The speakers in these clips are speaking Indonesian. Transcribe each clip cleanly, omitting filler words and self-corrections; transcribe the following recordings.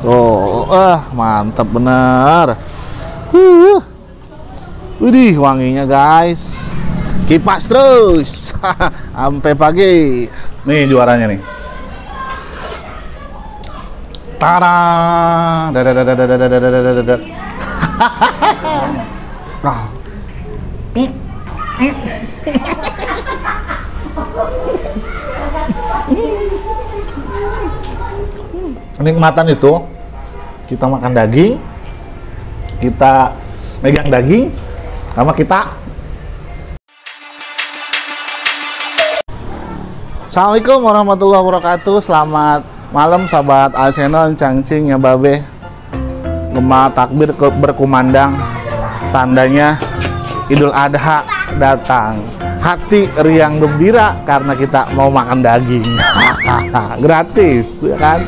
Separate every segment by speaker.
Speaker 1: Oh, mantap bener. Widih, wanginya guys. Kipas terus sampai pagi. Nih juaranya nih. Tara. Kenikmatan itu kita makan daging, kita megang daging, sama kita. Assalamualaikum warahmatullahi wabarakatuh. Selamat malam sahabat Al Channel, cangcing ya babe. Gema takbir berkumandang, tandanya Idul Adha datang. Hati riang gembira karena kita mau makan daging. Gratis, ya kan?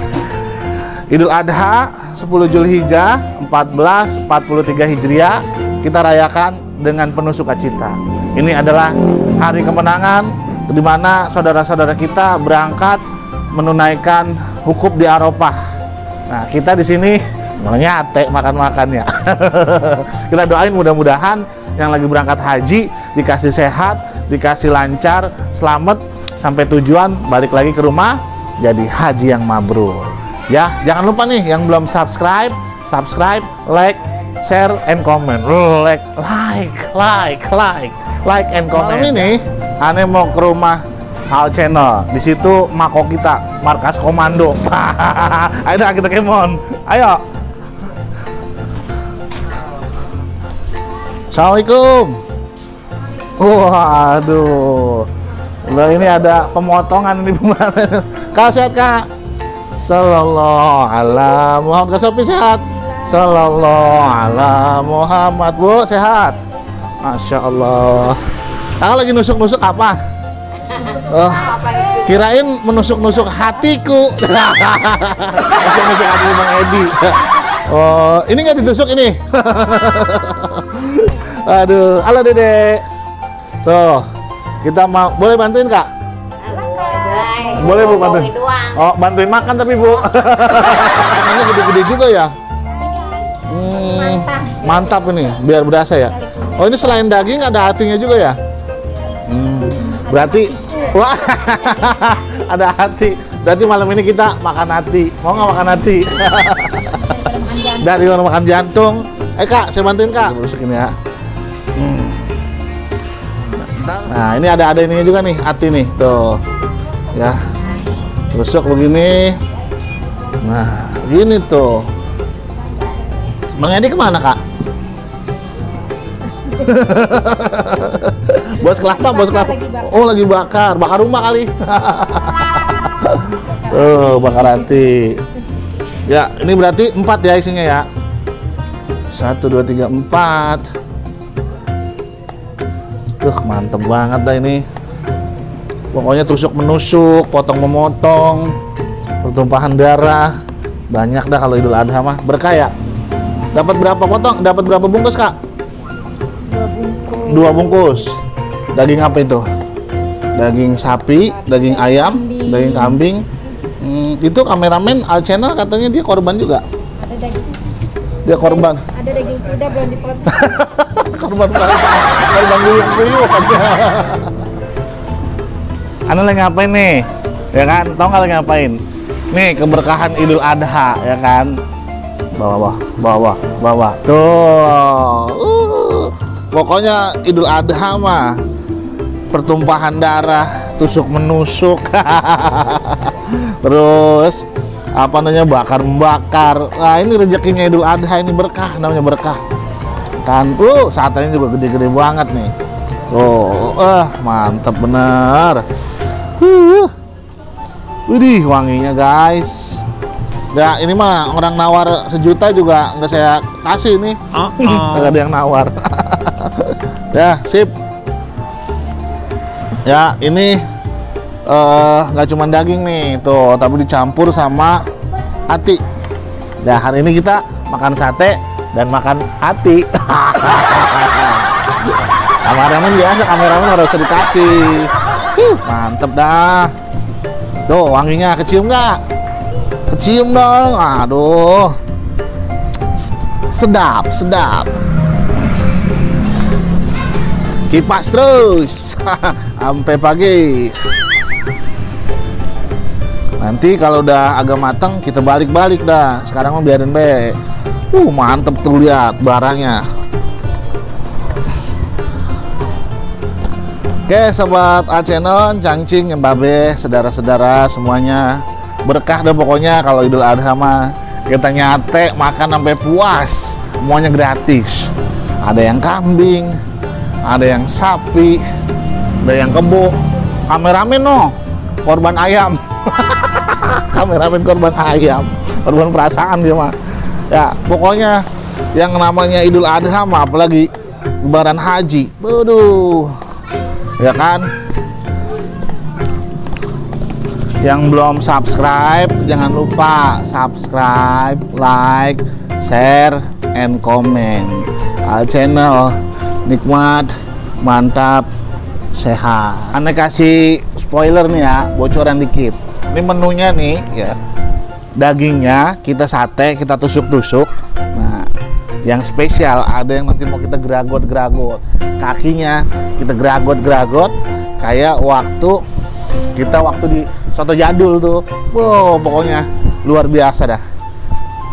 Speaker 1: Idul Adha 10 Zulhijjah 1443 Hijriah kita rayakan dengan penuh sukacita. Ini adalah hari kemenangan di mana saudara-saudara kita berangkat menunaikan wukuf di Arafah. Nah, kita di sini nyate makan-makan ya. Kita doain mudah-mudahan yang lagi berangkat haji dikasih sehat, dikasih lancar, selamat sampai tujuan, balik lagi ke rumah jadi haji yang mabrur. Ya, jangan lupa nih yang belum subscribe, like, share, and comment. Like and comment. Malam ini, aneh mau ke rumah Al Channel. Di situ mako kita, markas komando. Ayo kita kemon. Ayo. Assalamualaikum. Waduh. Loh, ini ada pemotongan di mana? Kak, sehat Kak? Sallallahu ala Muhammad. Kak Sofi sehat? Sallallahu ala Muhammad. Bu, sehat? Masya Allah. Kakak lagi nusuk-nusuk apa? Oh, kirain menusuk-nusuk hatiku. Nusuk-nusuk hati Bang Edi. Oh, ini nggak ditusuk ini. Aduh, halo Dede. Tuh, kita mau boleh bantuin Kak? Boleh Bu bantuin. Oh, bantuin makan tapi Bu. Ini gede-gede juga ya. Mantap ini, biar berasa ya. Oh, ini selain daging ada hatinya juga ya. Berarti, wah, ada hati. Berarti malam ini kita makan hati. Mau nggak makan hati? Dari orang makan jantung. Kak, saya bantuin Kak. Rusukin ya. Nah, ini ada ininya juga nih, hati nih, tuh. Ya, tusuk begini. Nah, gini tuh. Bang Edi kemana Kak? Bos kelapa. Oh, lagi bakar rumah kali. Tuh, bakar hati. Ya, ini berarti 4 ya isinya ya. 1, 2, 3, 4. Mantep banget dah ini. Pokoknya tusuk menusuk, potong memotong, pertumpahan darah. Banyak dah kalau Idul Adha mah. Berkah ya. Dapat berapa potong? Dapat berapa bungkus Kak? 2 bungkus. Daging apa itu? Daging sapi, daging ayam, daging kambing. Itu kameramen Al Channel katanya dia korban juga.
Speaker 2: Ada daging.
Speaker 1: Dia korban.
Speaker 2: Ada daging kuda belum dipotong.
Speaker 1: Korban guyup. Anu lagi ngapain nih? Ya kan? Tahu nggak lagi ngapain? Nih keberkahan Idul Adha ya kan? Bawah. Tuh. Pokoknya Idul Adha mah pertumpahan darah, tusuk menusuk. Terus apa namanya bakar-bakar. Nah, ini rezekinya Idul Adha, ini berkah, namanya berkah. Kan, satenya juga gede-gede banget nih. Oh, mantap bener. Widih, wanginya guys. Ya, ini mah orang nawar 1 juta juga nggak saya kasih nih. Nggak ada yang nawar. Ya, sip. Ya, ini nggak cuma daging nih, tuh, tapi dicampur sama hati. Nah, hari ini kita makan sate dan makan hati. Kameramen biasa, kameramen harus dikasih. Mantep dah. Tuh, wanginya kecium nggak? Cium dong. Aduh. Sedap, sedap. Kipas terus sampai pagi. Nanti kalau udah agak matang kita balik-balik dah. Sekarang mau biarin be. Mantep tuh, lihat barangnya. Oke sobat Channel, Cangcing, Babe, saudara-saudara semuanya, berkah deh pokoknya kalau Idul Adha mah. Kita nyate makan sampai puas, semuanya gratis. Ada yang kambing, ada yang sapi, ada yang kebo. Kameramen no, korban ayam. Kameramen korban ayam, korban perasaan dia mah. Ya pokoknya yang namanya Idul Adha mah, apalagi Lebaran Haji, waduh, ya kan. Yang belum subscribe jangan lupa subscribe, like, share, and comment. Channel nikmat, mantap, sehat. Aneh kasih spoiler nih ya, bocoran dikit. Ini menunya nih ya. Dagingnya kita sate, kita tusuk-tusuk. Nah, yang spesial ada yang nanti mau kita geragot-geragot. Kakinya kita geragot-geragot kayak waktu di soto jadul tuh. Wow, pokoknya luar biasa dah.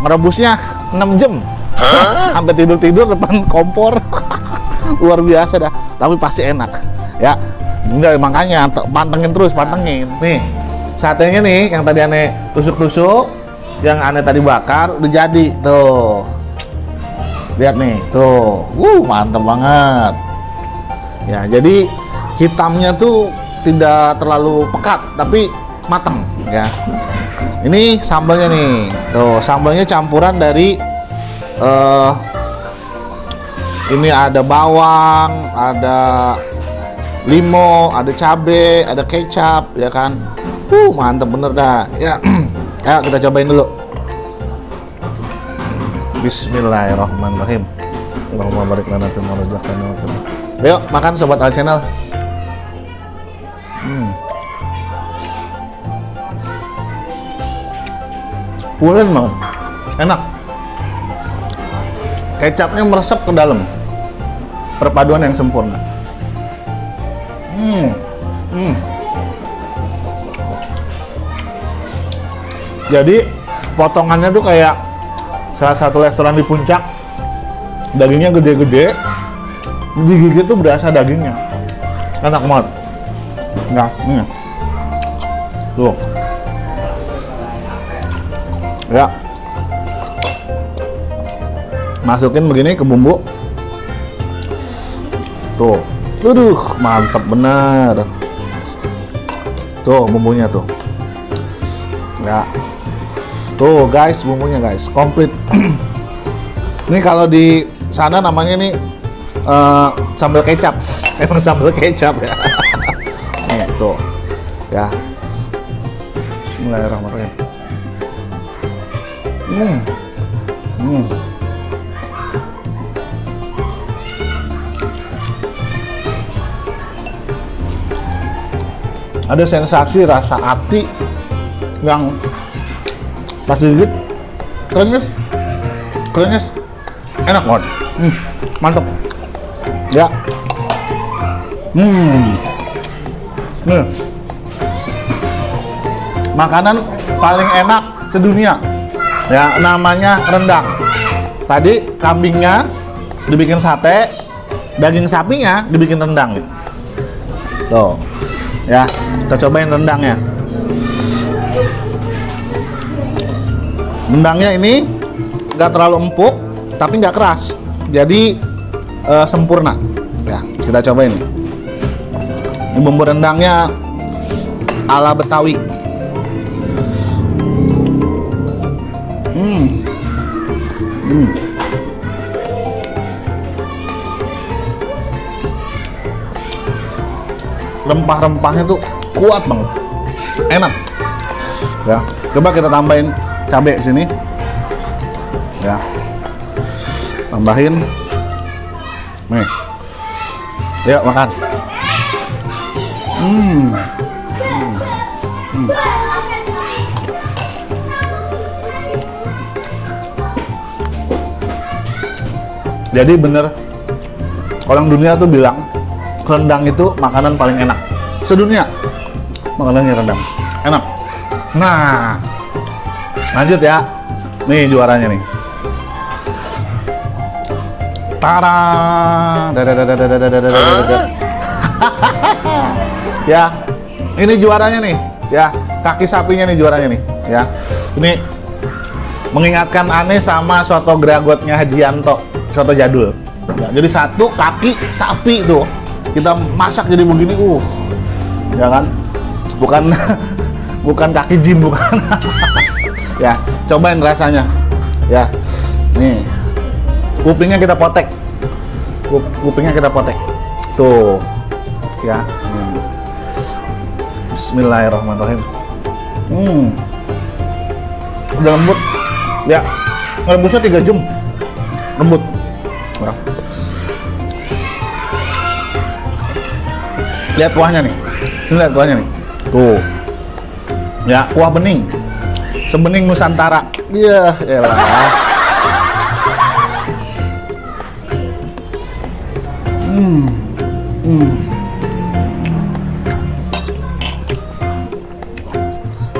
Speaker 1: Merebusnya 6 jam. Sampai tidur-tidur depan kompor. Luar biasa dah, tapi pasti enak. Ya. Enggak, makanya pantengin terus, pantengin. Nih, satenya nih yang tadi aneh tusuk-tusuk, yang aneh tadi bakar udah jadi tuh. Lihat nih, tuh. Mantep banget. Ya, jadi hitamnya tuh tidak terlalu pekat, tapi mateng ya. Ini sambalnya nih, tuh sambalnya campuran dari ini ada bawang, ada limo, ada cabe, ada kecap, ya kan. Mantep bener dah. Ya, ayo kita cobain dulu. Bismillahirrahmanirrahim. Allahumma barik lana fima razaqtana. Ayo makan sobat Channel. Pulen banget, enak. Kecapnya meresap ke dalam, perpaduan yang sempurna. Jadi potongannya tuh kayak salah satu restoran di puncak, dagingnya gede-gede, digigit tuh berasa dagingnya, enak banget. Nah, tuh. Ya, masukin begini ke bumbu. Tuh, mantap bener. Tuh bumbunya tuh. Ya, tuh guys, bumbunya guys, komplit. Ini kalau di sana namanya nih sambal kecap. Emang sambal kecap ya. Nih tuh, ya. Bismillahirrahmanirrahim. Ada sensasi rasa ati yang pas digigit krenyes, enak banget. Mantap ya. Nih makanan paling enak sedunia ya, namanya rendang. Tadi kambingnya dibikin sate, daging sapinya dibikin rendang gitu. Tuh ya, kita cobain rendangnya. Rendangnya ini nggak terlalu empuk tapi nggak keras, jadi sempurna ya. Kita cobain nih. Ini bumbu rendangnya ala Betawi. Rempah-rempahnya tuh kuat banget, enak ya. Coba kita tambahin cabai sini ya, tambahin nih. Yuk makan. Jadi bener, orang dunia tuh bilang rendang itu makanan paling enak sedunia. Makanannya rendang, enak. Nah, lanjut ya. Nih juaranya nih. Tara. Ya, ini juaranya nih. Ya, kaki sapinya nih juaranya nih. Ya, ini mengingatkan aneh sama soto Gragotnya Haji Yanto, soto jadul. Ya, jadi satu kaki sapi tuh kita masak jadi begini, ya kan? Bukan bukan kaki jin, bukan. Ya, cobain rasanya. Ya, nih kupingnya kita potek, kupingnya kita potek. Tuh, ya. Bismillahirrahmanirrahim. Udah lembut. Ya, ngerebusnya 3 jam. Lembut. Nah. Lihat kuahnya nih. Lihat kuahnya nih. Tuh. Ya, kuah bening. Sebening Nusantara. Iya, elah.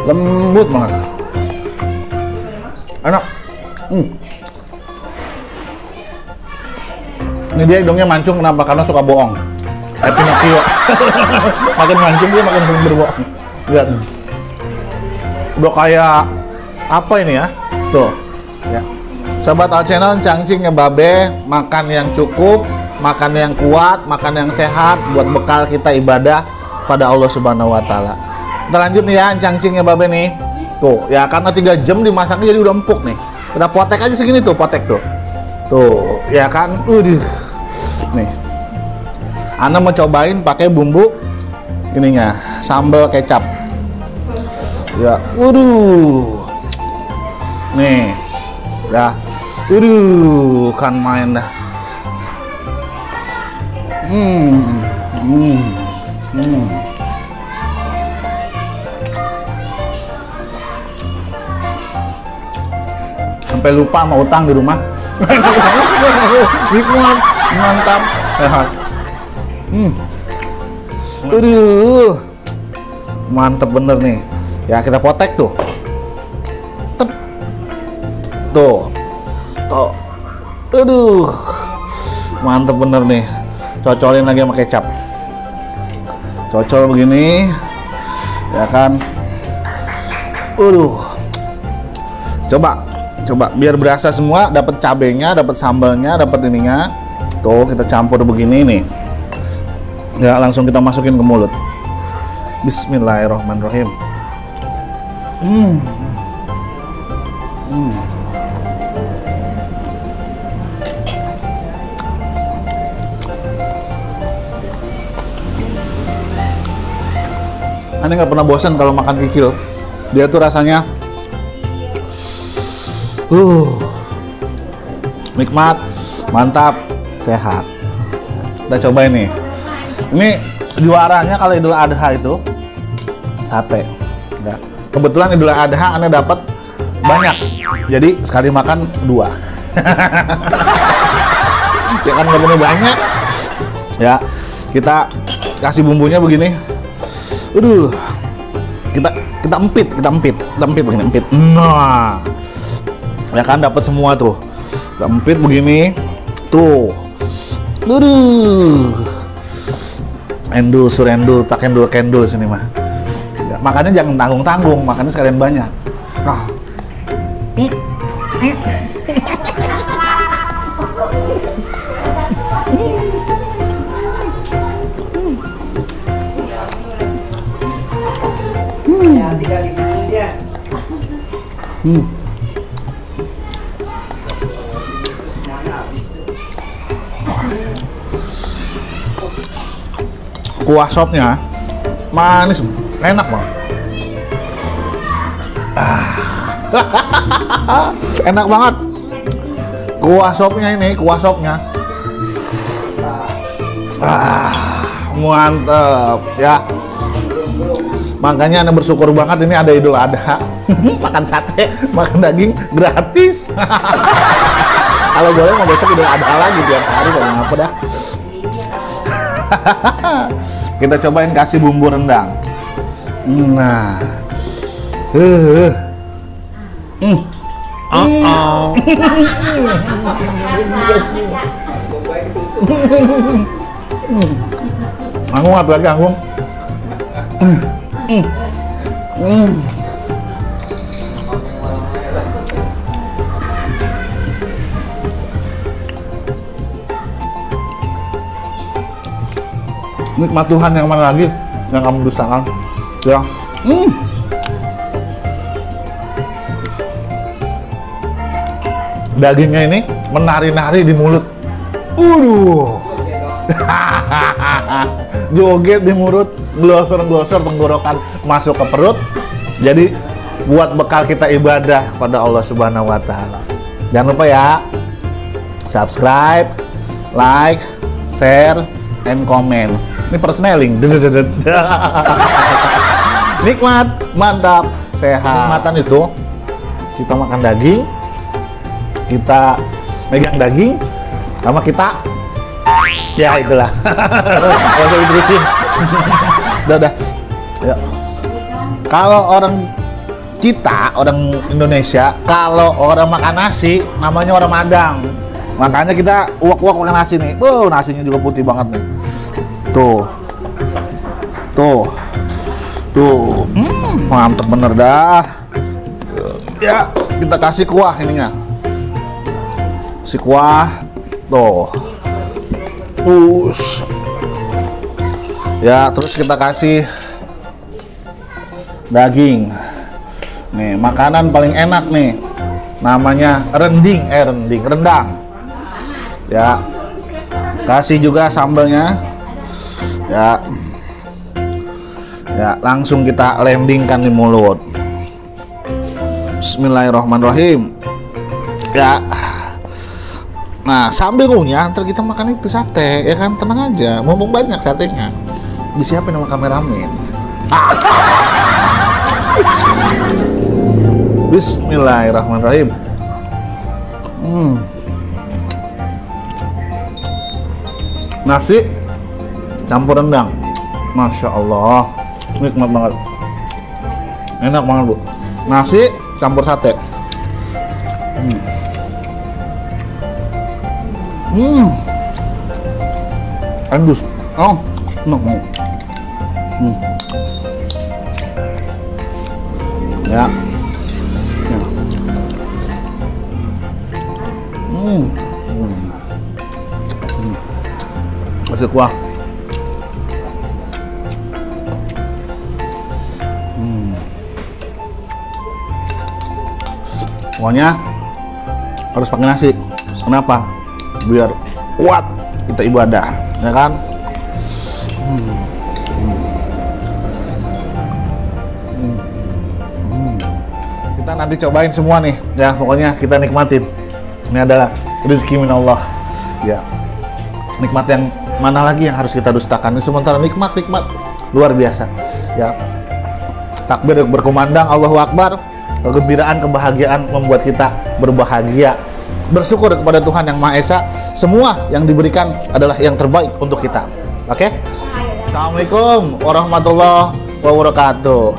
Speaker 1: Lembut banget. Enak. Ini dia hidungnya mancung, kenapa? Karena suka bohong. Kayak Pinocchio. Makin mancung dia makin sering berbohong. Lihat nih. Udah kayak apa ini ya? Tuh. Ya. Sobat Al Channel, cangcingnya babe, makan yang cukup, makan yang kuat, makan yang sehat buat bekal kita ibadah pada Allah Subhanahu wa taala. Kita lanjut nih ya, cangcingnya babe nih. Tuh, ya karena 3 jam dimasaknya jadi udah empuk nih. Kita potek aja segini tuh, potek tuh. Tuh, ya kan? Nih. Ana mau cobain pakai bumbu ininya, sambal kecap. Ya, nih. Ya. Kan main dah. Sampai lupa sama utang di rumah. Nikmat, mantap, sehat. Mantep bener nih. Ya kita potek tuh. Tep. Tuh. Mantep bener nih. Cocolin lagi sama kecap. Cocol begini. Ya kan. Coba biar berasa semua, dapat cabenya, dapat sambalnya, dapat ininya. Tuh kita campur begini nih. Ya langsung kita masukin ke mulut. Bismillahirrahmanirrahim. Anda nggak pernah bosan kalau makan kikil. Dia tuh rasanya nikmat, mantap, sehat. Kita cobain nih. Ini juaranya kalau Idul Adha itu sate. Ya. Kebetulan Idul Adha Anda dapat banyak. Jadi sekali makan 2. Ya kan nggak perlu banyak. Ya, kita kasih bumbunya begini. Kita empit begini, empit. Nah. Ya kan dapat semua tuh. Kita empit begini. Tuh. Endul, surendul, tak endul, kendul sini mah. Ya, makannya jangan tanggung-tanggung, makannya sekalian banyak. Nah. Kuah sopnya manis, enak banget. Enak banget. Kuah sopnya ini, kuah sopnya. Mantep ya. Makanya Anda bersyukur banget ini ada Idul Adha. Makan sate, makan daging gratis. Kalau boleh mau besok udah ada lagi tiap hari kalau ngapa dah. Kita cobain kasih bumbu rendang. Nah. Aku nggak lagi aku. Nikmat Tuhan yang mana lagi yang kamu dustakan? Ya. Dagingnya ini menari-nari di mulut. Joget di mulut, glosor-glosor tenggorokan masuk ke perut. Jadi buat bekal kita ibadah pada Allah Subhanahu wa taala. Jangan lupa ya. Subscribe, like, share, and comment. Ini persneling. Nikmat, mantap, sehat. Nikmatan itu kita makan daging, kita megang daging, sama kita ya itulah. Gak usah diterusin. Udah. Ya. Kalau orang kita, orang Indonesia, kalau orang makan nasi namanya orang Madang. Makanya kita uak-uak makan nasi nih. Nasinya juga putih banget nih. Tuh. Mantep bener dah. Ya, kita kasih kuah ininya. Si kuah. Tuh. Push. Ya, terus kita kasih daging. Nih, makanan paling enak nih. Namanya rendang. Ya. Kasih juga sambelnya. Ya, langsung kita landingkan di mulut. Bismillahirrahmanirrahim. Ya. Nah, sambil ngunyah, ntar kita makan itu sate, ya kan? Tenang aja, mumpung banyak satenya. Disiapin sama kameramen. Bismillahirrahmanirrahim. Nasi campur rendang, Masya Allah, nikmat banget, enak banget bu. Nasi campur sate. Endus, enak banget. Ya. Kasih kuah. Pokoknya harus pakai nasi. Kenapa? Biar kuat kita ibadah, ya kan? Kita nanti cobain semua nih, ya. Pokoknya kita nikmatin. Ini adalah rezeki minallah, ya. Nikmat yang mana lagi yang harus kita dustakan? Sementara nikmat luar biasa, ya. Takbir berkumandang, Allahu Akbar. Kegembiraan, kebahagiaan membuat kita berbahagia, bersyukur kepada Tuhan Yang Maha Esa. Semua yang diberikan adalah yang terbaik untuk kita. Oke? Assalamualaikum warahmatullahi wabarakatuh.